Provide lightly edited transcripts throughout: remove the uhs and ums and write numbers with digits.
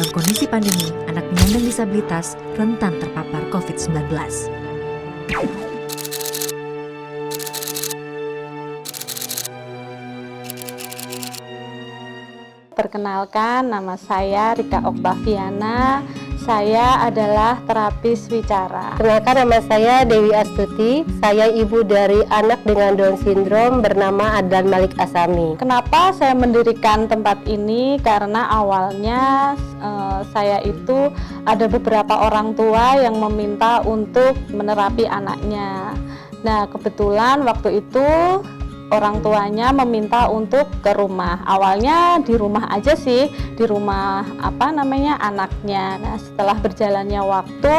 dalam kondisi pandemi, anak penyandang disabilitas rentan terpapar COVID-19. Perkenalkan, nama saya Rika Oktaviana. Saya adalah terapis wicara. Perkenalkan, nama saya Dewi Astuti. Saya ibu dari anak dengan Down Syndrome bernama Adlan Malik Asami. Kenapa saya mendirikan tempat ini? Karena awalnya saya itu ada beberapa orang tua yang meminta untuk menerapi anaknya. Nah, kebetulan waktu itu orang tuanya meminta untuk ke rumah. Awalnya di rumah aja sih, di rumah anaknya. Nah, setelah berjalannya waktu,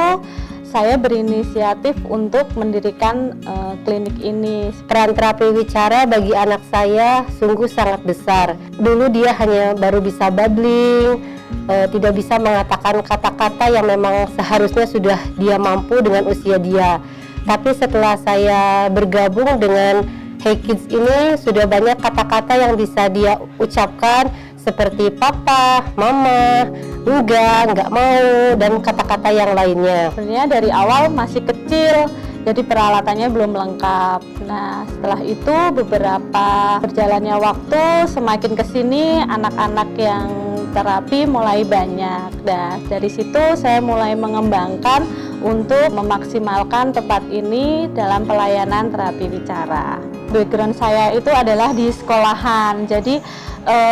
saya berinisiatif untuk mendirikan klinik ini. Peran terapi wicara bagi anak saya sungguh sangat besar. Dulu dia hanya baru bisa babbling, tidak bisa mengatakan kata-kata yang memang seharusnya sudah dia mampu dengan usia dia. Tapi setelah saya bergabung dengan Hey Kids ini, sudah banyak kata-kata yang bisa dia ucapkan seperti papa, mama, enggak mau, dan kata-kata yang lainnya. Sebenarnya dari awal masih kecil, jadi peralatannya belum lengkap. Nah, setelah itu beberapa berjalannya waktu, semakin kesini anak-anak yang terapi mulai banyak. Dan dari situ saya mulai mengembangkan untuk memaksimalkan tempat ini dalam pelayanan terapi wicara. Background saya itu adalah di sekolahan, jadi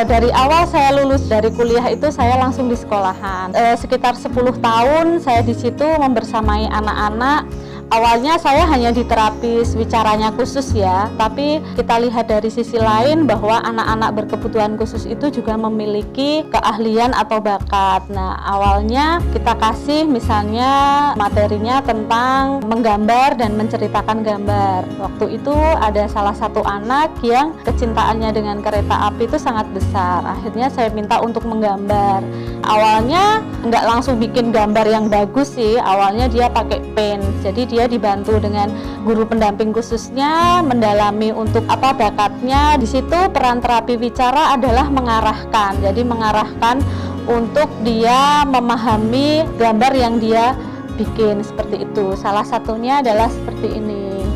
dari awal saya lulus dari kuliah itu saya langsung di sekolahan. Sekitar 10 tahun saya di situ membersamai anak-anak. Awalnya saya hanya di terapis wicaranya khusus ya, tapi kita lihat dari sisi lain bahwa anak-anak berkebutuhan khusus itu juga memiliki keahlian atau bakat. Nah, awalnya kita kasih misalnya materinya tentang menggambar dan menceritakan gambar. Waktu itu ada salah satu anak yang kecintaannya dengan kereta api itu sangat besar. Akhirnya saya minta untuk menggambar. Awalnya nggak langsung bikin gambar yang bagus sih, awalnya dia pakai pen. Jadi dia dibantu dengan guru pendamping khususnya mendalami untuk bakatnya. Di situ peran terapi wicara adalah mengarahkan. Jadi mengarahkan untuk dia memahami gambar yang dia bikin seperti itu. Salah satunya adalah seperti ini.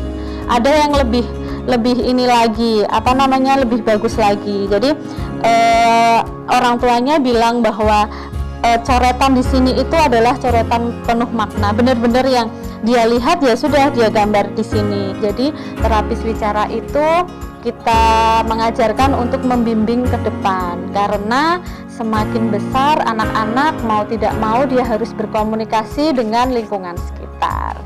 Ada yang lebih ini lagi, lebih bagus lagi. Jadi orang tuanya bilang bahwa coretan di sini itu adalah coretan penuh makna. Benar-benar yang dia lihat ya sudah dia gambar di sini. Jadi terapis wicara itu kita mengajarkan untuk membimbing ke depan, karena semakin besar anak-anak mau tidak mau dia harus berkomunikasi dengan lingkungan sekitar.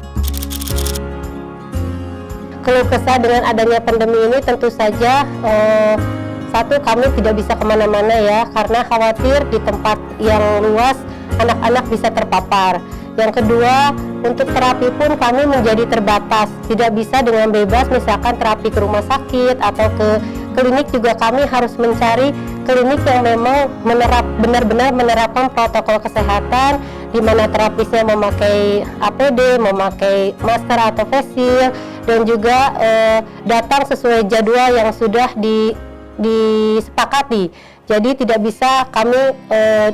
Keluh kesah dengan adanya pandemi ini tentu saja satu, kami tidak bisa kemana-mana ya, karena khawatir di tempat yang luas anak-anak bisa terpapar. Yang kedua, untuk terapi pun kami menjadi terbatas, tidak bisa dengan bebas misalkan terapi ke rumah sakit atau ke klinik. Juga kami harus mencari klinik yang memang benar-benar menerapkan protokol kesehatan, di mana terapisnya memakai APD, memakai masker atau face shield, dan juga datang sesuai jadwal yang sudah disepakati. Jadi tidak bisa kami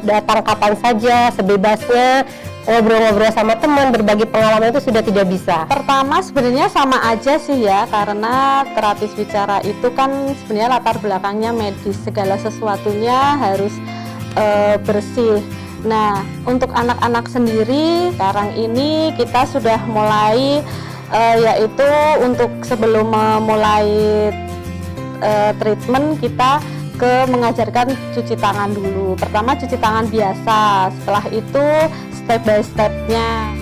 datang kapan saja, sebebasnya, ngobrol-ngobrol sama teman, berbagi pengalaman itu sudah tidak bisa. Pertama sebenarnya sama aja sih ya, karena terapis wicara itu kan sebenarnya latar belakangnya medis, segala sesuatunya harus bersih. Nah, untuk anak-anak sendiri sekarang ini kita sudah mulai yaitu untuk sebelum memulai treatment kita mengajarkan cuci tangan dulu. Pertama cuci tangan biasa, setelah itu step by stepnya.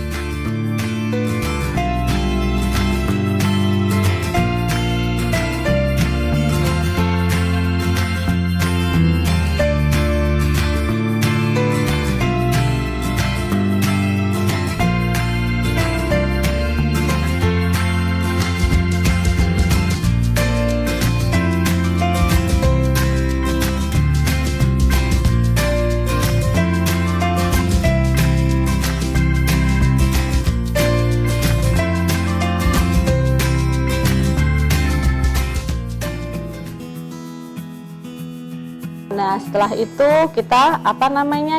setelah itu kita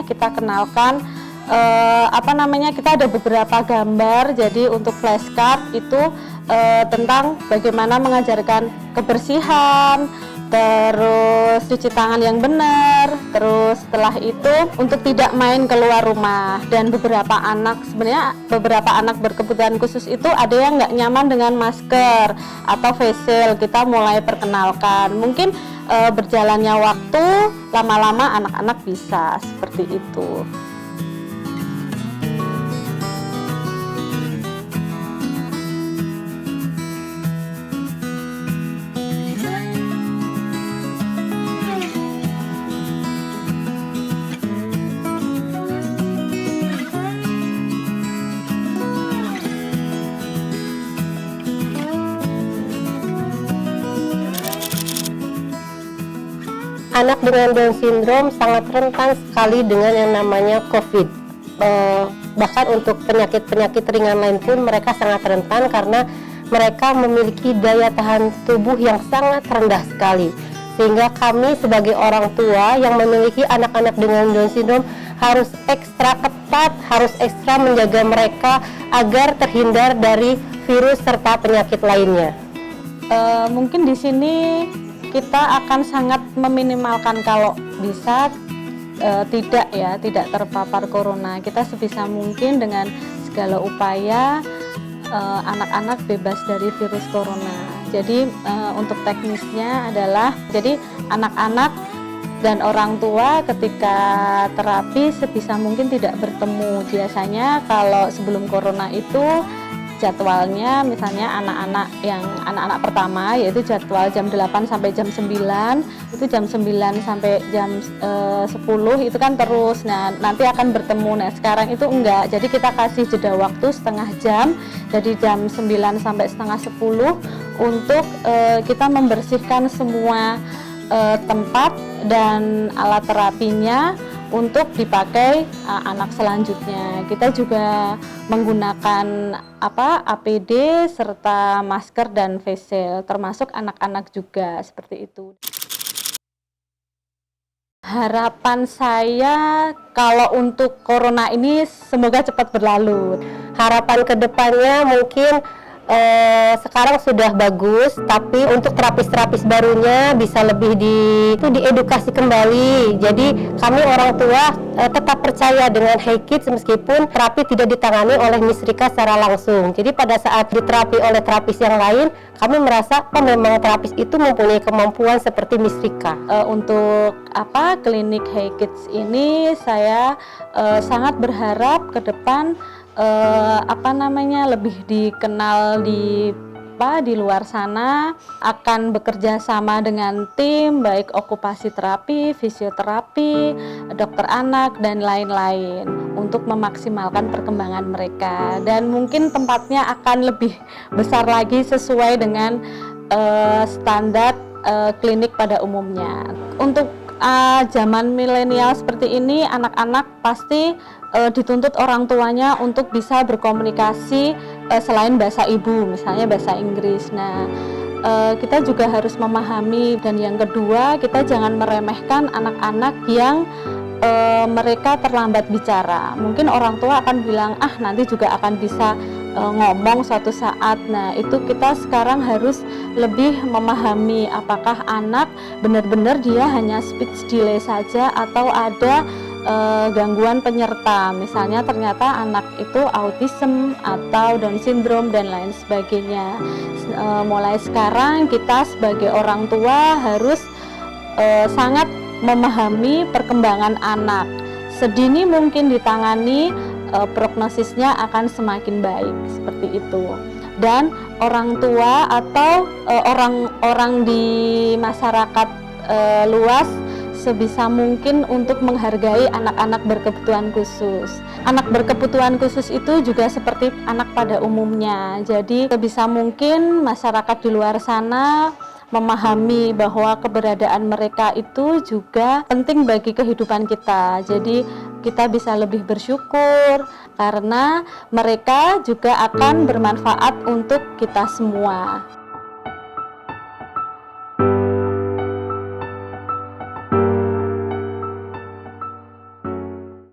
kita kenalkan kita ada beberapa gambar. Jadi untuk flashcard itu tentang bagaimana mengajarkan kebersihan, terus cuci tangan yang benar, terus setelah itu untuk tidak main keluar rumah. Dan beberapa anak berkebutuhan khusus itu ada yang nggak nyaman dengan masker atau face shield, kita mulai perkenalkan. Mungkin berjalannya waktu, lama-lama anak-anak bisa seperti itu. Anak dengan Down syndrome sangat rentan sekali dengan yang namanya COVID. Bahkan untuk penyakit-penyakit ringan lain pun mereka sangat rentan karena mereka memiliki daya tahan tubuh yang sangat rendah sekali. Sehingga kami sebagai orang tua yang memiliki anak-anak dengan Down syndrome harus ekstra ketat, harus ekstra menjaga mereka agar terhindar dari virus serta penyakit lainnya. Mungkin di sini kita akan sangat meminimalkan kalau bisa tidak terpapar corona. Kita sebisa mungkin dengan segala upaya anak-anak bebas dari virus corona. Jadi untuk teknisnya adalah jadi anak-anak dan orang tua ketika terapi sebisa mungkin tidak bertemu. Biasanya kalau sebelum corona itu jadwalnya misalnya anak-anak pertama yaitu jadwal jam 8 sampai jam 9, itu jam 9 sampai jam 10 itu kan terus. Nah, nanti akan bertemu. Nah, sekarang itu enggak. Jadi kita kasih jeda waktu setengah jam dari jam 9 sampai setengah 10 untuk kita membersihkan semua tempat dan alat terapinya untuk dipakai anak selanjutnya. Kita juga menggunakan APD serta masker dan face shield, termasuk anak-anak juga seperti itu. Harapan saya kalau untuk corona ini semoga cepat berlalu. Harapan kedepannya mungkin sekarang sudah bagus, tapi untuk terapis-terapis barunya bisa lebih diedukasi kembali. Jadi kami orang tua tetap percaya dengan Hey Kids meskipun terapi tidak ditangani oleh Miss Rika secara langsung. Jadi pada saat diterapi oleh terapis yang lain, kami merasa memang terapis itu mempunyai kemampuan seperti Miss Rika. Untuk klinik Hey Kids ini saya sangat berharap ke depan lebih dikenal di luar sana, akan bekerja sama dengan tim baik okupasi terapi, fisioterapi, dokter anak dan lain-lain untuk memaksimalkan perkembangan mereka, dan mungkin tempatnya akan lebih besar lagi sesuai dengan standar klinik pada umumnya. Untuk zaman milenial seperti ini, anak-anak pasti dituntut orang tuanya untuk bisa berkomunikasi selain bahasa ibu, misalnya bahasa Inggris. Nah, kita juga harus memahami, dan yang kedua, kita jangan meremehkan anak-anak yang mereka terlambat bicara. Mungkin orang tua akan bilang, nanti juga akan bisa ngomong suatu saat. Nah, itu kita sekarang harus lebih memahami apakah anak benar-benar dia hanya speech delay saja atau ada gangguan penyerta, misalnya ternyata anak itu autism atau Down syndrome dan lain sebagainya. Mulai sekarang kita sebagai orang tua harus sangat memahami perkembangan anak. Sedini mungkin ditangani, prognosisnya akan semakin baik, seperti itu. Dan orang tua atau orang-orang di masyarakat luas sebisa mungkin untuk menghargai anak-anak berkebutuhan khusus. Anak berkebutuhan khusus itu juga seperti anak pada umumnya. Jadi sebisa mungkin masyarakat di luar sana memahami bahwa keberadaan mereka itu juga penting bagi kehidupan kita. Jadi kita bisa lebih bersyukur karena mereka juga akan bermanfaat untuk kita semua.